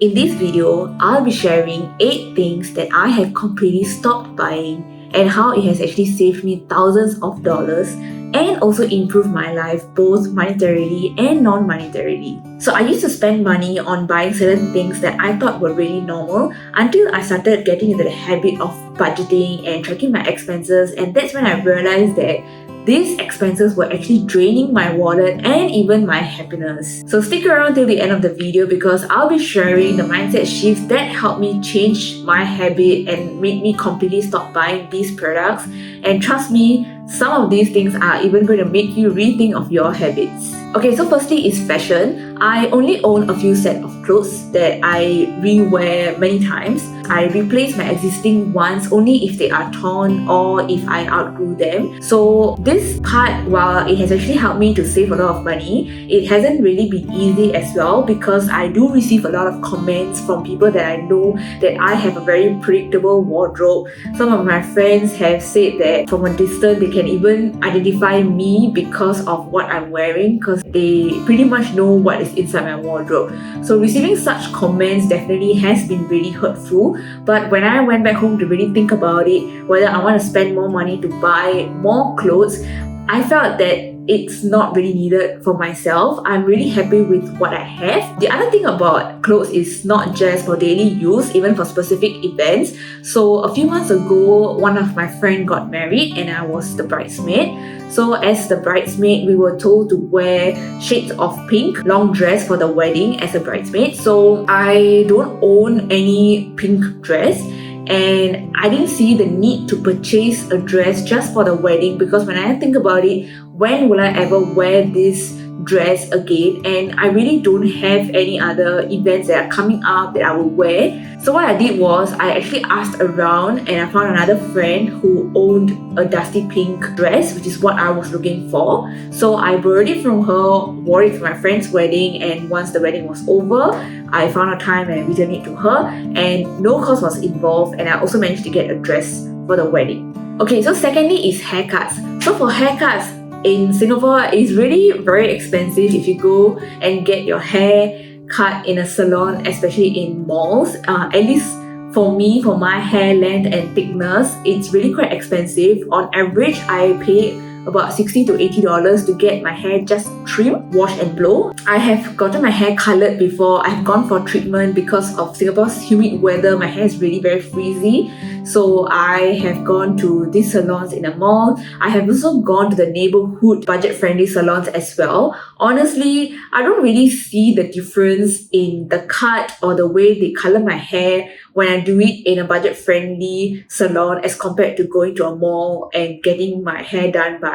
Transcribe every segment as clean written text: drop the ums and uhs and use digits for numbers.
In this video, I'll be sharing 8 things that I have completely stopped buying and how it has actually saved me thousands of dollars and also improved my life both monetarily and non-monetarily. So I used to spend money on buying certain things that I thought were really normal until I started getting into the habit of budgeting and tracking my expenses, and that's when I realized that these expenses were actually draining my wallet and even my happiness. So stick around till the end of the video because I'll be sharing the mindset shifts that helped me change my habit and made me completely stop buying these products. And trust me, some of these things are even going to make you rethink of your habits. Okay, so firstly is fashion. I only own a few sets of clothes that I rewear many times. I replace my existing ones only if they are torn or if I outgrew them. So this part, while it has actually helped me to save a lot of money, it hasn't really been easy as well because I do receive a lot of comments from people that I know that I have a very predictable wardrobe. Some of my friends have said that from a distance they can even identify me because of what I'm wearing because they pretty much know what is inside my wardrobe. So receiving such comments definitely has been really hurtful. But when I went back home to really think about it, whether I want to spend more money to buy more clothes, I felt that it's not really needed for myself. I'm really happy with what I have. The other thing about clothes is not just for daily use, even for specific events. So a few months ago, one of my friends got married and I was the bridesmaid. So as the bridesmaid, we were told to wear shades of pink, long dress for the wedding as a bridesmaid. So I don't own any pink dress. And I didn't see the need to purchase a dress just for the wedding because when I think about it, when will I ever wear this dress again? And I really don't have any other events that are coming up that I will wear. So what I did was I actually asked around and I found another friend who owned a dusty pink dress, which is what I was looking for. So I borrowed it from her, wore it for my friend's wedding, and once the wedding was over, I found a time and returned it to her, and no cost was involved, and I also managed to get a dress for the wedding. Okay, so secondly is haircuts. So for haircuts in Singapore, it's really very expensive if you go and get your hair cut in a salon, especially in malls. At least for me, for my hair length and thickness, it's really quite expensive. On average, I pay about $60 to $80 to get my hair just trimmed, wash and blow. I have gotten my hair colored before. I've gone for treatment because of Singapore's humid weather. My hair is really very frizzy. So I have gone to these salons in a mall. I have also gone to the neighborhood budget-friendly salons as well. Honestly, I don't really see the difference in the cut or the way they color my hair when I do it in a budget-friendly salon as compared to going to a mall and getting my hair done by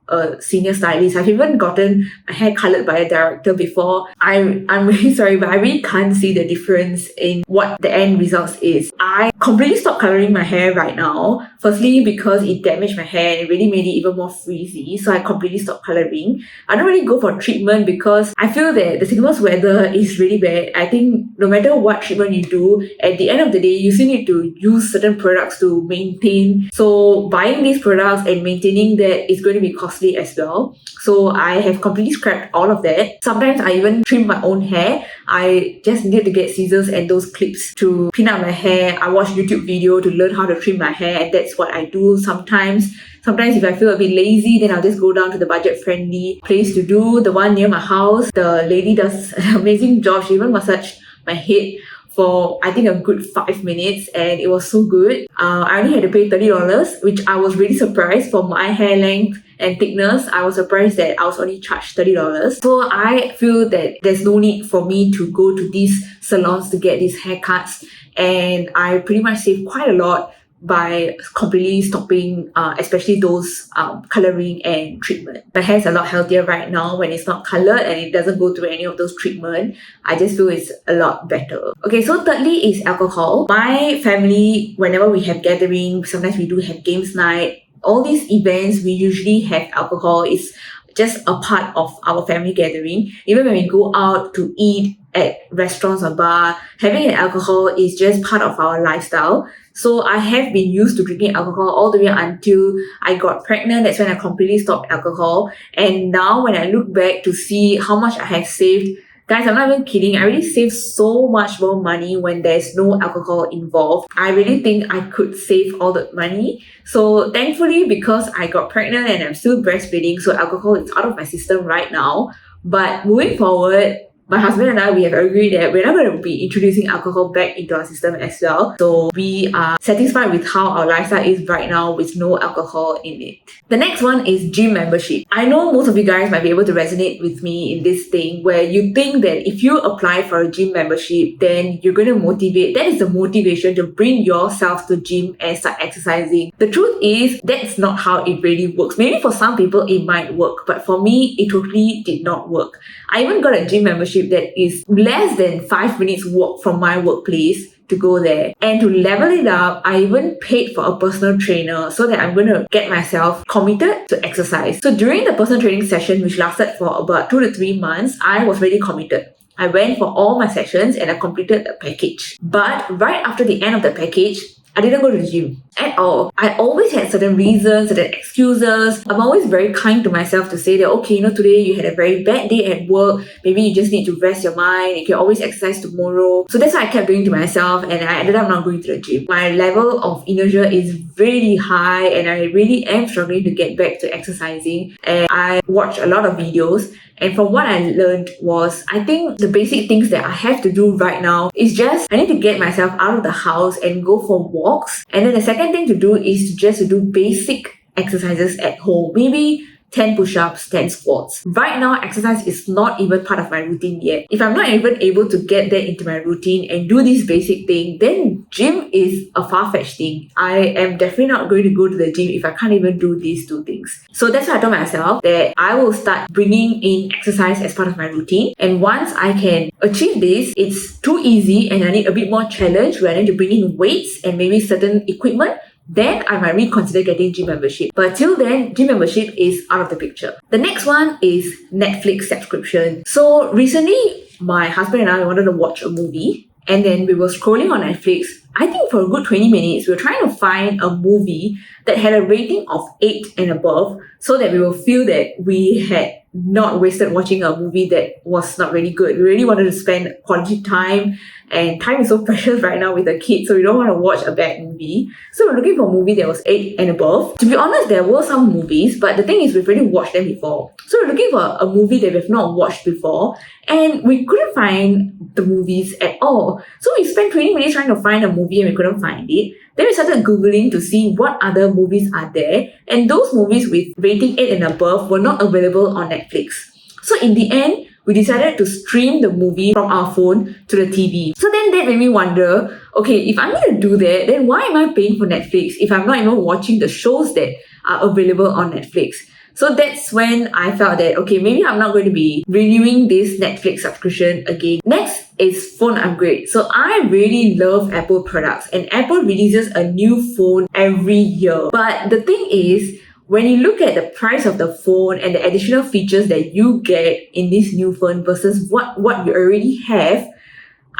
a senior stylist. I've even gotten my hair colored by a director before. I'm really sorry, but I really can't see the difference in what the end results is. I completely stopped coloring my hair right now. Firstly, because it damaged my hair and it really made it even more frizzy. So I completely stopped coloring. I don't really go for treatment because I feel that the Singapore's weather is really bad. I think no matter what treatment you do, at the end of the day, you still need to use certain products to maintain. So buying these products and maintaining that is going to be costly as well. So I have completely scrapped all of that. Sometimes I even trim my own hair. I just needed to get scissors and those clips to pin up my hair. I watch YouTube video to learn how to trim my hair, and that's what I do sometimes. Sometimes if I feel a bit lazy, then I'll just go down to the budget-friendly place to do. The one near my house, the lady does an amazing job. She even massaged my head for I think a good 5 minutes, and it was so good. I only had to pay $30, which I was really surprised for my hair length and thickness. I was surprised that I was only charged $30. So I feel that there's no need for me to go to these salons to get these haircuts, and I pretty much save quite a lot by completely stopping especially those coloring and treatment. My hair is a lot healthier right now when it's not colored and it doesn't go through any of those treatment. I just feel it's a lot better. Okay, so thirdly is alcohol. My family, whenever we have gathering, sometimes we do have games night, all these events, we usually have alcohol. It's just a part of our family gathering. Even when we go out to eat at restaurants or bar, having an alcohol is just part of our lifestyle. So I have been used to drinking alcohol all the way until I got pregnant. That's when I completely stopped alcohol. And now when I look back to see how much I have saved Guys, I'm not even kidding. I really save so much more money when there's no alcohol involved. I really think I could save all that money. So thankfully, because I got pregnant and I'm still breastfeeding, so alcohol is out of my system right now. But moving forward, my husband and I, we have agreed that we're not going to be introducing alcohol back into our system as well. So we are satisfied with how our lifestyle is right now with no alcohol in it. The next one is gym membership. I know most of you guys might be able to resonate with me in this thing where you think that if you apply for a gym membership, then you're going to motivate. That is the motivation to bring yourself to gym and start exercising. The truth is, that's not how it really works. Maybe for some people it might work, but for me, it totally did not work. I even got a gym membership that is less than 5 minutes walk from my workplace to go there. And to level it up, I even paid for a personal trainer so that I'm going to get myself committed to exercise. So during the personal training session, which lasted for about 2 to 3 months, I was really committed. I went for all my sessions and I completed the package. But right after the end of the package, I didn't go to the gym at all. I always had certain reasons, certain excuses. I'm always very kind to myself to say that, okay, today you had a very bad day at work. Maybe you just need to rest your mind. You can always exercise tomorrow. So that's what I kept doing to myself, and I ended up not going to the gym. My level of inertia is really high and I really am struggling to get back to exercising. And I watched a lot of videos. And from what I learned was, I think the basic things that I have to do right now is just, I need to get myself out of the house and go for walks. And then the second thing to do is to do basic exercises at home. Maybe 10 push-ups, 10 squats. Right now, exercise is not even part of my routine yet. If I'm not even able to get that into my routine and do this basic thing, then gym is a far-fetched thing. I am definitely not going to go to the gym if I can't even do these two things. So that's why I told myself that I will start bringing in exercise as part of my routine. And once I can achieve this, it's too easy and I need a bit more challenge where I need to bring in weights and maybe certain equipment. Then I might reconsider getting gym membership. But till then, gym membership is out of the picture. The next one is Netflix subscription. So recently, my husband and I wanted to watch a movie. And then we were scrolling on Netflix. I think for a good 20 minutes, we were trying to find a movie that had a rating of 8 and above so that we will feel that we had not wasted watching a movie that was not really good. We really wanted to spend quality time, and time is so precious right now with the kids, so we don't want to watch a bad movie. So we're looking for a movie that was 8 and above. To be honest, there were some movies, but the thing is we've already watched them before. So we're looking for a movie that we've not watched before, and we couldn't find the movies at all. So we spent 20 minutes trying to find a movie and we couldn't find it. Then we started Googling to see what other movies are there, and those movies with rating 8 and above were not available on Netflix. So in the end, we decided to stream the movie from our phone to the TV. So then that made me wonder, okay, if I'm going to do that, then why am I paying for Netflix if I'm not even watching the shows that are available on Netflix? So that's when I felt that, okay, maybe I'm not going to be renewing this Netflix subscription again. Next is phone upgrade. So I really love Apple products, and Apple releases a new phone every year. But the thing is, when you look at the price of the phone and the additional features that you get in this new phone versus what you already have,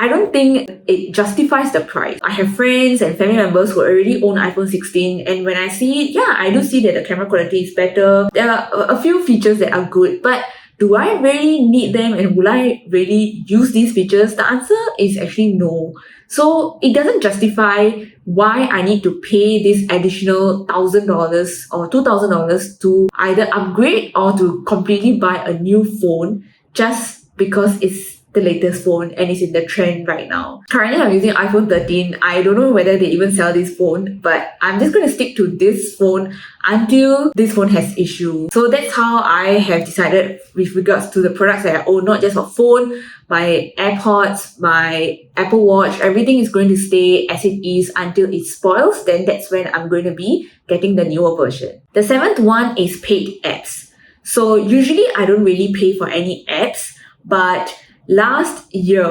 I don't think it justifies the price. I have friends and family members who already own iPhone 16, and when I see it, yeah, I do see that the camera quality is better. There are a few features that are good, but do I really need them and will I really use these features? The answer is actually no. So it doesn't justify why I need to pay this additional $1,000 or $2,000 to either upgrade or to completely buy a new phone just because it's the latest phone and it's in the trend right now. Currently, I'm using iPhone 13. I don't know whether they even sell this phone, but I'm just going to stick to this phone until this phone has issues. So that's how I have decided with regards to the products that I own, not just a phone, my AirPods, my Apple Watch, everything is going to stay as it is until it spoils. Then that's when I'm going to be getting the newer version. The seventh one is paid apps. So usually I don't really pay for any apps, but last year,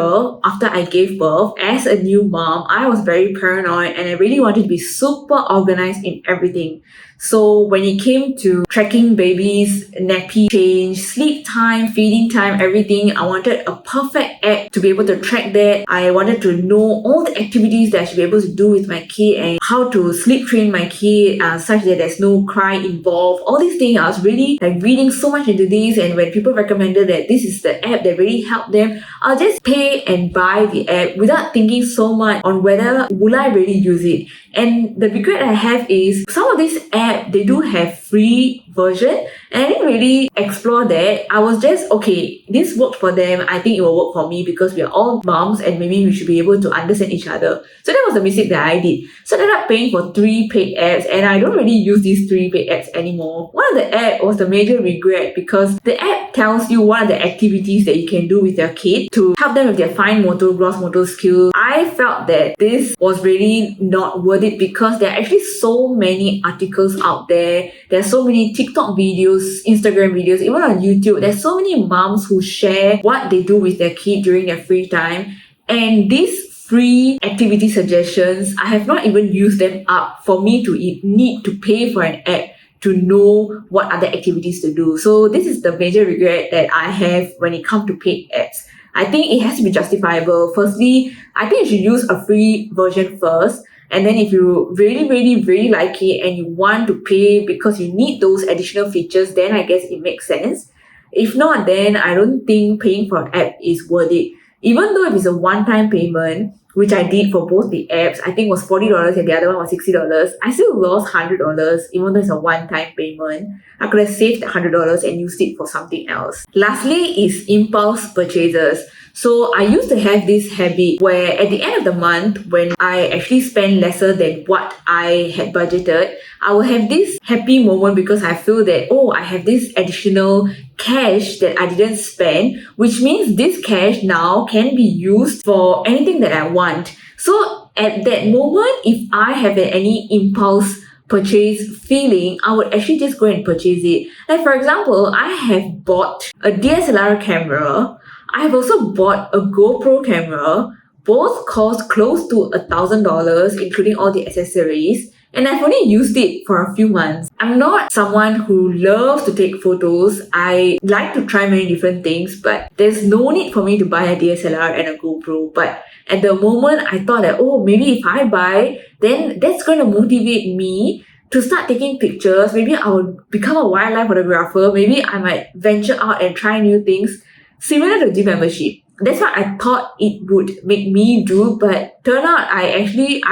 after I gave birth, as a new mom, I was very paranoid and I really wanted to be super organized in everything. So when it came to tracking babies, nappy change, sleep time, feeding time, everything, I wanted a perfect app to be able to track that. I wanted to know all the activities that I should be able to do with my kid and how to sleep train my kid such that there's no cry involved. All these things, I was really reading so much into this, and when people recommended that this is the app that really helped them, I'll just pay and buy the app without thinking so much on whether will I really use it. And the regret I have is some of these apps, they do have free version, and I didn't really explore that. I was just, okay, this worked for them, I think it will work for me because we are all moms and maybe we should be able to understand each other. So that was the mistake that I did. So I ended up paying for 3 paid apps, and I don't really use these 3 paid apps anymore. One of the apps was the major regret because the app tells you what are the activities that you can do with your kid to help them with their fine motor, gross motor skills. I felt that this was really not worth it because there are actually so many articles out there. There are so many TikTok videos, Instagram videos, even on YouTube. There's so many moms who share what they do with their kid during their free time. And these free activity suggestions, I have not even used them up for me to need to pay for an app to know what other activities to do. So this is the major regret that I have when it comes to paid apps. I think it has to be justifiable. Firstly, I think you should use a free version first. And then if you really like it and you want to pay because you need those additional features, then I guess it makes sense. If not, then I don't think paying for an app is worth it. Even though if it's a one-time payment, which I did for both the apps, I think it was $40 and the other one was $60, I still lost $100 even though it's a one-time payment. I could have saved $100 and used it for something else. Lastly is impulse purchases. So I used to have this habit where at the end of the month, when I actually spend lesser than what I had budgeted, I will have this happy moment because I feel that, oh, I have this additional cash that I didn't spend, which means this cash now can be used for anything that I want. So at that moment, if I have any impulse purchase feeling, I would actually just go and purchase it. Like for example, I have bought a DSLR camera. I have also bought a GoPro camera. Both cost close to $1,000, including all the accessories. And I've only used it for a few months. I'm not someone who loves to take photos. I like to try many different things, but there's no need for me to buy a DSLR and a GoPro. But at the moment, I thought that, oh, maybe if I buy, then that's going to motivate me to start taking pictures. Maybe I will become a wildlife photographer. Maybe I might venture out and try new things, similar to gym membership. That's what I thought it would make me do, but turn out I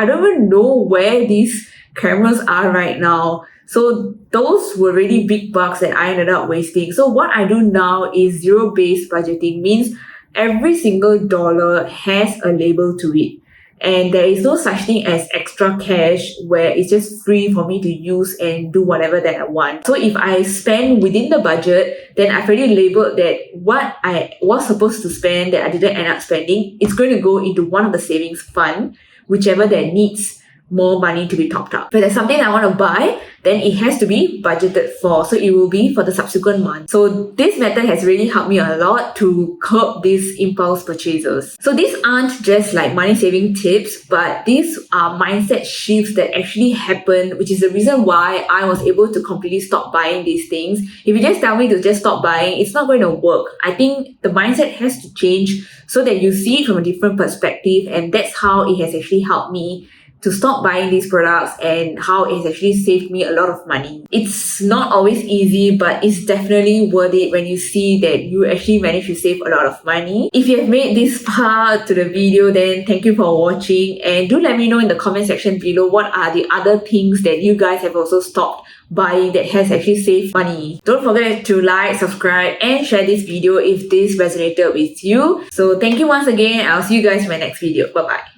don't even know where these cameras are right now. So those were really big bucks that I ended up wasting. So what I do now is zero-based budgeting, means every single dollar has a label to it. And there is no such thing as extra cash where it's just free for me to use and do whatever that I want. So if I spend within the budget, then I've already labeled that what I was supposed to spend that I didn't end up spending, it's going to go into one of the savings fund, whichever that needs more money to be topped up. If there's something I want to buy, then it has to be budgeted for. So it will be for the subsequent month. So this method has really helped me a lot to curb these impulse purchases. So these aren't just like money saving tips, but these are mindset shifts that actually happen, which is the reason why I was able to completely stop buying these things. If you just tell me to just stop buying, it's not going to work. I think the mindset has to change so that you see it from a different perspective, and that's how it has actually helped me to stop buying these products and how it's actually saved me a lot of money. It's not always easy, but it's definitely worth it when you see that you actually manage to save a lot of money. If you have made this far to the video, then thank you for watching, and do let me know in the comment section below what are the other things that you guys have also stopped buying that has actually saved money. Don't forget to like, subscribe, and share this video if this resonated with you. So thank you once again. I'll see you guys in my next video. Bye bye.